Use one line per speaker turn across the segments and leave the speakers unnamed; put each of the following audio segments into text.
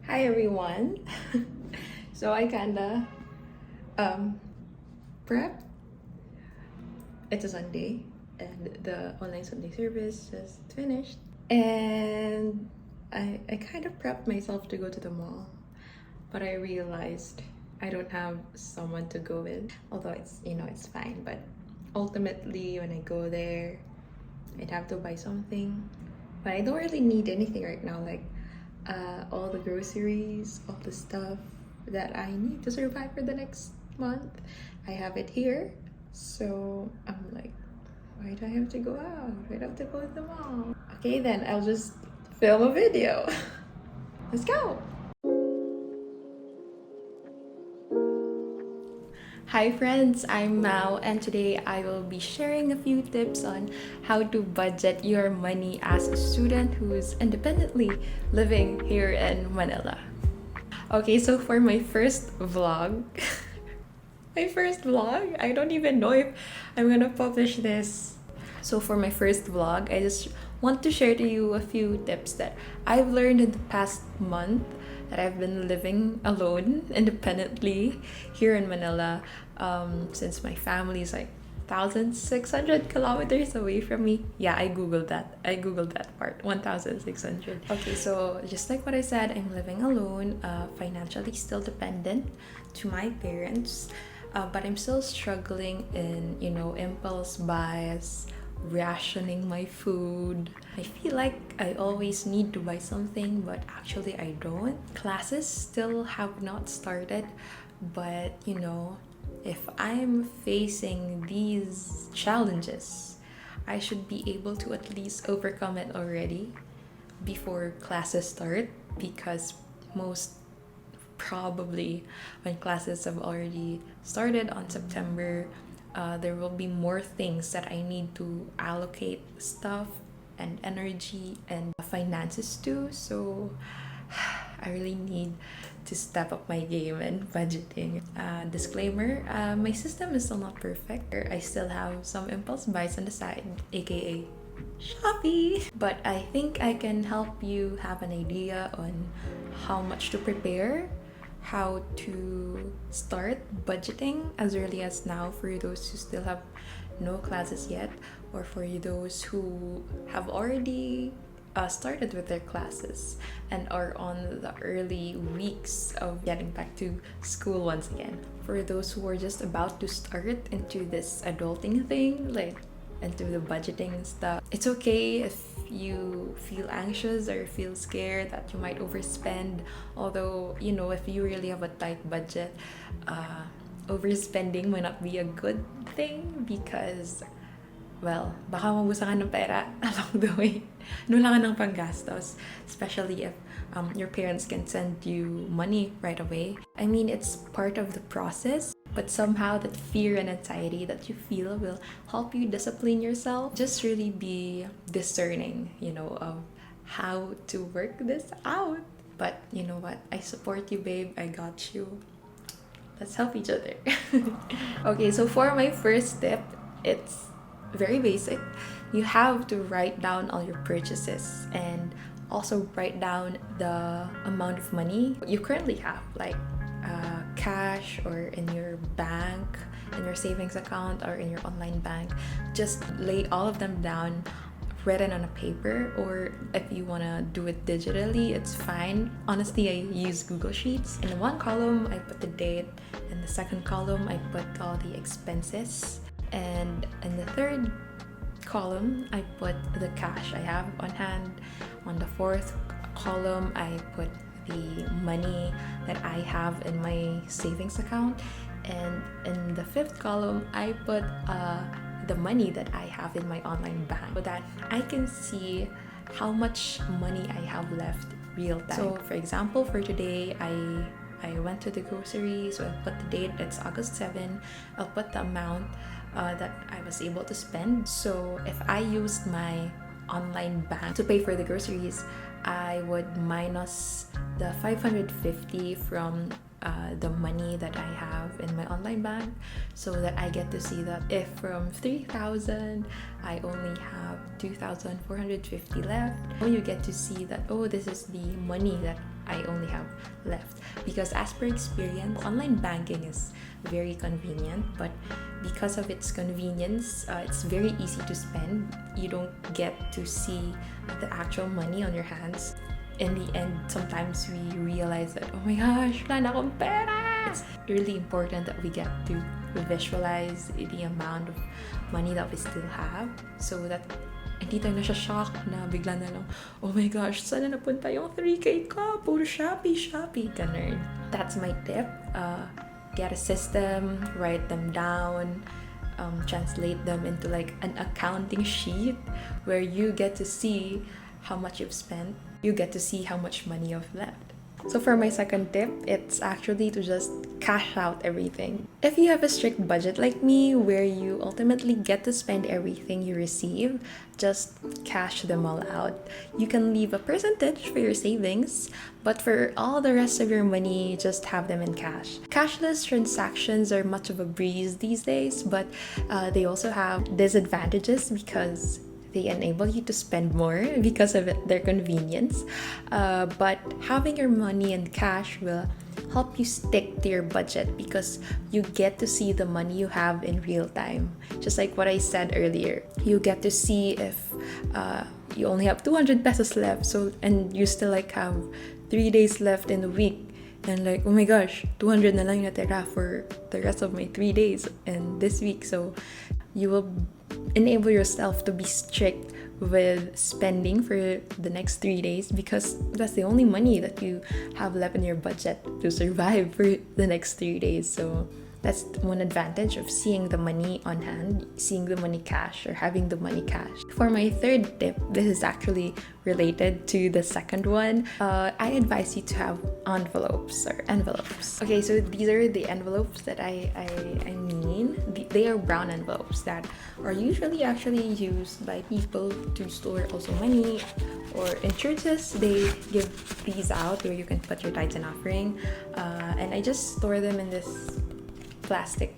Hi everyone. So I kinda prepped. It's a Sunday and the online Sunday service just finished. And I kind of prepped myself to go to the mall. But I realized I don't have someone to go with. Although it's fine. But ultimately when I go there, I'd have to buy something. But I don't really need anything right now. Like all the groceries, all the stuff that I need to survive for the next month. I have it here. So I'm like, why do I have to go out? Why do I have to go to the mall? Okay, then I'll just film a video. Let's go. Hi friends, I'm Mao and today I will be sharing a few tips on how to budget your money as a student who's independently living here in Manila. Okay, so for my first vlog, I don't even know if I'm gonna publish this. So for my first vlog, I just want to share to you a few tips that I've learned in the past month that I've been living alone independently here in Manila, since my family is like 1,600 kilometers away from me. Yeah, I googled that part. 1,600. Okay, so just like what I said, I'm living alone, financially still dependent to my parents, but I'm still struggling in impulse buys, rationing my food. I feel like I always need to buy something, but actually I don't. Classes still have not started, but if I'm facing these challenges, I should be able to at least overcome it already before classes start, because most probably when classes have already started on September, there will be more things that I need to allocate stuff and energy and finances to. So I really need to step up my game in budgeting. Disclaimer, my system is still not perfect. I still have some impulse buys on the side, aka Shopee. But I think I can help you have an idea on how much to prepare, how to start budgeting as early as now for those who still have no classes yet, or for those who have already started with their classes and are on the early weeks of getting back to school once again. For those who are just about to start into this adulting thing, like into the budgeting stuff, it's okay if you feel anxious or feel scared that you might overspend. Although, if you really have a tight budget, overspending might not be a good thing, because baka mabusan ka ng pera along the way. Nulang ka ng panggastos, especially if your parents can send you money right away. I mean, it's part of the process, but somehow that fear and anxiety that you feel will help you discipline yourself. Just really be discerning, of how to work this out. But you know what? I support you, babe. I got you. Let's help each other. Okay, so for my first tip, it's very basic. You have to write down all your purchases and also write down the amount of money you currently have, like cash or in your bank, in your savings account, or in your online bank. Just lay all of them down, written on a paper, or if you want to do it digitally, it's fine. Honestly, I use Google Sheets. In one column, I put the date. In the second column, I put all the expenses. And in the third column, I put the cash I have on hand. On the fourth column, I put the money that I have in my savings account. And in the fifth column, I put the money that I have in my online bank, so that I can see how much money I have left real time. So for example, for today, I went to the grocery, so I put the date, it's August 7. I'll put the amount that I was able to spend. So if I used my online bank to pay for the groceries, I would minus the 550 from the money that I have in my online bank, so that I get to see that if from 3,000 I only have 2,450 left, you get to see that, oh, this is the money that I only have left. Because as per experience, online banking is very convenient, but because of its convenience, it's very easy to spend. You don't get to see the actual money on your hands. In the end, sometimes we realize that, oh my gosh, wala na akong pera! It's really important that we get to visualize the amount of money that we still have, so that hindi tayo nasya-shock na bigla na lang, oh my gosh, saan na napunta yung 3K ko? Puro Shopee, ganun. That's my tip. Get a system, write them down, translate them into like an accounting sheet where you get to see how much you've spent. You get to see how much money you've left. So for my second tip, it's actually to just cash out everything. If you have a strict budget like me, where you ultimately get to spend everything you receive, just cash them all out. You can leave a percentage for your savings, but for all the rest of your money, just have them in cash. Cashless transactions are much of a breeze these days, but they also have disadvantages because they enable you to spend more because of their convenience. But having your money in cash will help you stick to your budget because you get to see the money you have in real time. Just like what I said earlier, you get to see if you only have 200 pesos left, and you still like have 3 days left in the week. And like, oh my gosh, 200 na lang natira for the rest of my 3 days and this week. So you will enable yourself to be strict with spending for the next 3 days because that's the only money that you have left in your budget to survive for the next 3 days. So that's one advantage of seeing the money on hand, seeing the money cash, or having the money cash. For my third tip, this is actually related to the second one. I advise you to have envelopes. Okay, so these are the envelopes that I mean. They are brown envelopes that are usually actually used by people to store also money, or in churches they give these out where you can put your tithes and offering. And I just store them in this plastic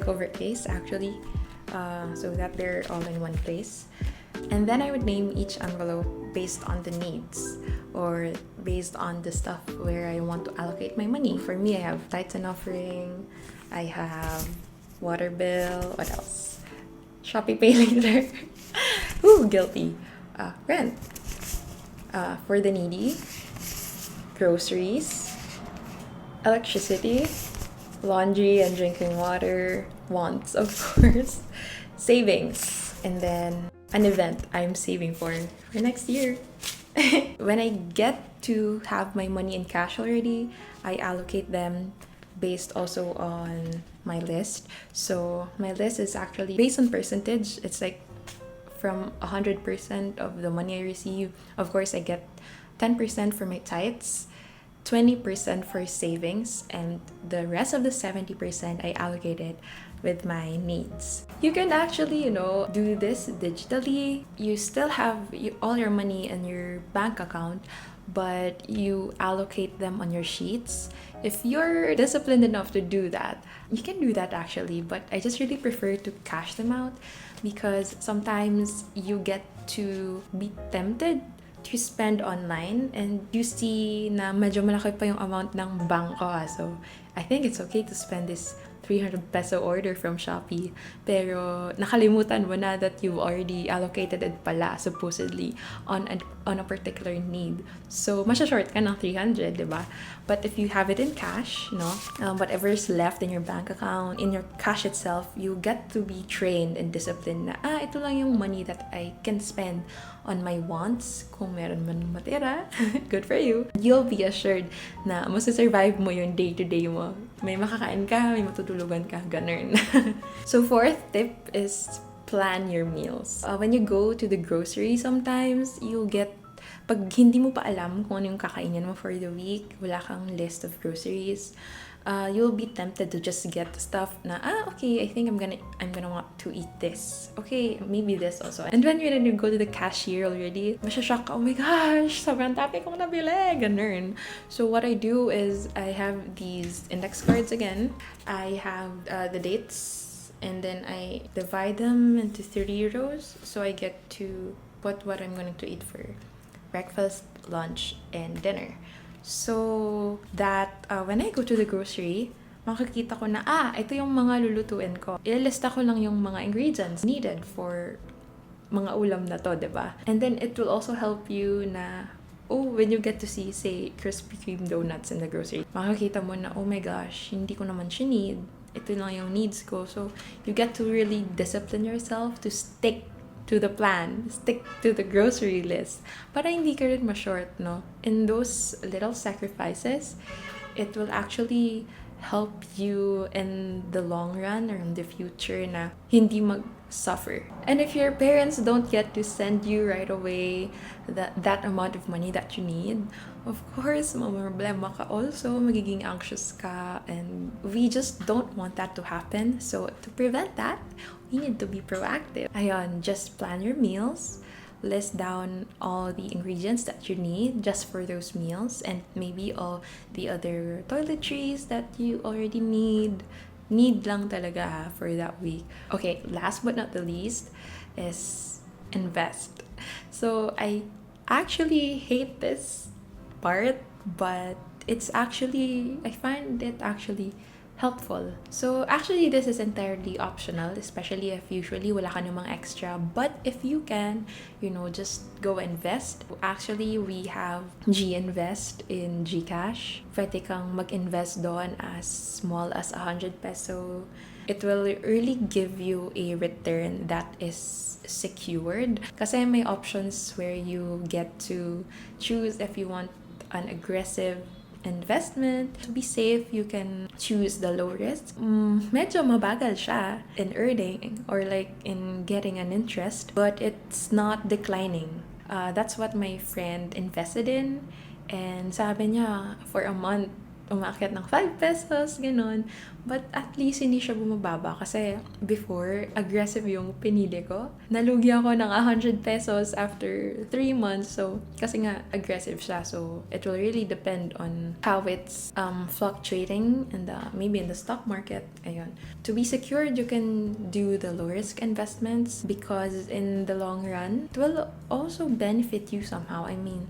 cover case actually, so that they're all in one place. And then I would name each envelope based on the needs or based on the stuff where I want to allocate my money. For me, I have tithes and offering, I have water bill, what else? Shopee Pay Later. Ooh, guilty. Rent. For the needy, groceries, electricity, laundry and drinking water, wants, of course, savings, and then an event I'm saving for next year. When I get to have my money in cash already, I allocate them based also on my list. So my list is actually based on percentage. It's like from 100% of the money I receive, of course I get 10% for my tithes, 20% for savings, and the rest of the 70% I allocated with my needs. You can actually, do this digitally. You still have all your money in your bank account, but you allocate them on your sheets. If you're disciplined enough to do that, you can do that actually, but I just really prefer to cash them out because sometimes you get to be tempted to spend online and you see na medyo malaki pa yung amount ng bangko. So I think it's okay to spend this 300 peso order from Shopee, pero nakalimutan mo na that you've already allocated it pala supposedly on a particular need. So masya-short ka ng 300, diba? But if you have it in cash, whatever's left in your bank account, in your cash itself, you get to be trained and disciplined na, ito lang yung money that I can spend on my wants. Kung meron man matira, good for you. You'll be assured na masusurvive mo yung day-to-day mo. May makakain ka, may matutulugan ka, ganun. So fourth tip is plan your meals. When you go to the grocery sometimes, you'll get, pag hindi mo pa alam kung ano yung kakainin mo for the week, wala kang list of groceries, you'll be tempted to just get stuff na, okay, I think I'm gonna want to eat this. Okay, maybe this also. And when you go to the cashier already, masyashock ka, oh my gosh, sobrang dami kong nabili, ganun. So what I do is I have these index cards again. I have the dates, and then I divide them into 30 rows, so I get to put what I'm going to eat for breakfast, lunch, and dinner. So that when I go to the grocery, makikita ko na, ito yung mga lulutuin ko. Ilista ko lang yung mga ingredients needed for mga ulam na to, diba? And then it will also help you na, when you get to see, say, Krispy Kreme donuts in the grocery, makikita mo na, oh my gosh, hindi ko naman siya need. Ito lang yung needs ko. So you get to really discipline yourself to stick to the plan, stick to the grocery list, para hindi ka rin ma-short, no? In those little sacrifices, it will actually help you in the long run or in the future na hindi mag-suffer. And if your parents don't get to send you right away that amount of money that you need, of course, problema ka also, magiging anxious ka, and we just don't want that to happen. So to prevent that, we need to be proactive. Ayun, just plan your meals, list down all the ingredients that you need just for those meals, and maybe all the other toiletries that you already need lang talaga for that week. Okay, last but not the least is invest. So I actually hate this part, but I find it actually helpful. So actually, this is entirely optional, especially if usually wala ka namang extra. But if you can, just go invest. Actually, we have G-Invest in GCash. Pwede kang mag-invest doon as small as 100 peso. It will really give you a return that is secured. Kasi may options where you get to choose if you want an aggressive investment. To be safe, you can choose the low risk. Medyo mabagal siya in earning or like in getting an interest, but it's not declining. That's what my friend invested in, and sabi niya for a month umakyat ng 5 pesos, ganun. But at least hindi siya bumababa kasi before, aggressive yung pinili ko. Nalugi ako ng 100 pesos after 3 months. So, kasi nga aggressive siya. So, it will really depend on how it's fluctuating maybe in the stock market. Ayun. To be secured, you can do the low risk investments because in the long run, it will also benefit you somehow. I mean,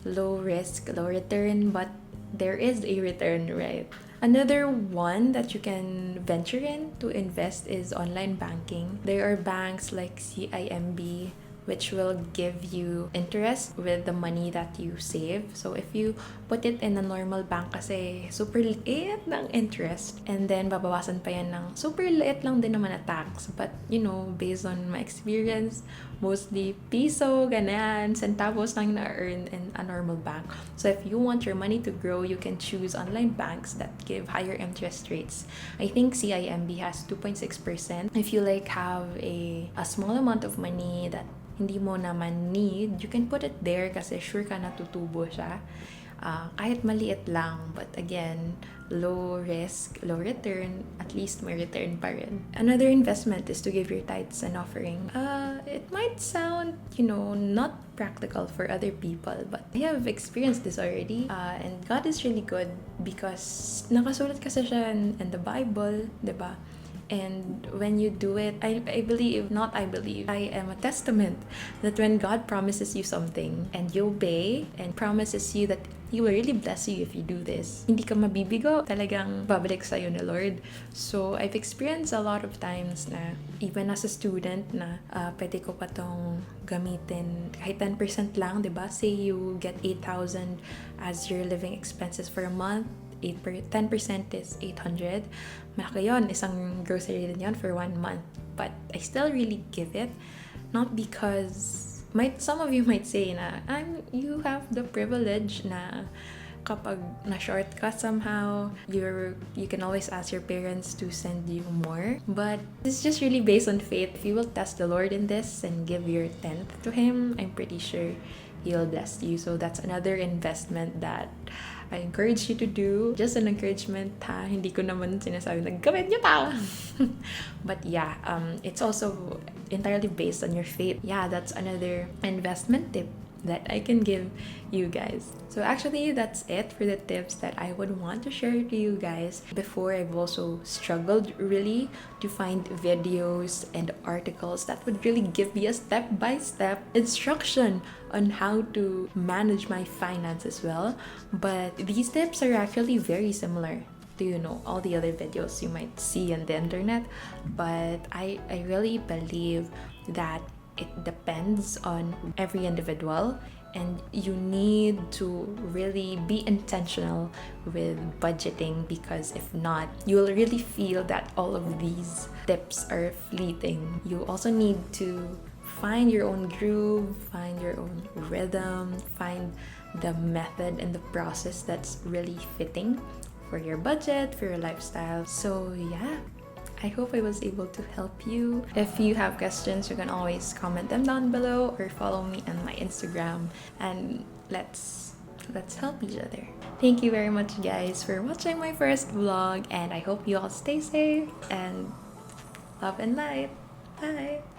low risk, low return, but there is a return, right? Another one that you can venture in to invest is online banking. There are banks like CIMB which will give you interest with the money that you save. So if you put it in a normal bank kasi super liit ng interest, and then babawasan pa yan ng super liit lang din naman na tax. But based on my experience, mostly piso, ganyan, centavos lang na-earn in a normal bank. So if you want your money to grow, you can choose online banks that give higher interest rates. I think CIMB has 2.6%. If you have a small amount of money that hindi mo naman need, you can put it there kasi sure ka na tutubo siya. Kahit maliit lang, but again, low risk, low return, at least may return pa rin. Another investment is to give your tithes an offering. It might sound, not practical for other people, but I have experienced this already, and God is really good because nakasulat kasi siya in the Bible, diba? And when you do it, I am a testament that when God promises you something and you obey and promises you that He will really bless you if you do this, hindi ka mabibigo, talagang babalik sa'yo ni Lord. So I've experienced a lot of times na even as a student na pwede ko pa tong gamitin kahit 10% lang, diba? Say you get 8,000 as your living expenses for a month, 10% is 800. Malaki yun, isang grocery din yun for 1 month. But I still really give it, not because some of you might say na you have the privilege na kapag na-short ka somehow, you can always ask your parents to send you more. But it's just really based on faith. If you will test the Lord in this and give your 10th to Him, I'm pretty sure He'll bless you. So that's another investment that I encourage you to do. Just an encouragement, ha? Hindi ko naman sinasabi na gawin niyo ta. But yeah, it's also entirely based on your faith. Yeah, that's another investment tip that I can give you guys. So actually, that's it for the tips that I would want to share to you guys. Before, I've also struggled really to find videos and articles that would really give me a step-by-step instruction on how to manage my finance as well. But these tips are actually very similar to, you know, all the other videos you might see on the internet. But I really believe that it depends on every individual, and you need to really be intentional with budgeting, because if not, you'll really feel that all of these tips are fleeting. You also need to find your own groove, find your own rhythm, find the method and the process that's really fitting for your budget, for your lifestyle. So yeah, I hope I was able to help you. If you have questions, you can always comment them down below or follow me on my Instagram, and let's help each other. Thank you very much, guys, for watching my first vlog, and I hope you all stay safe and love and light. Bye!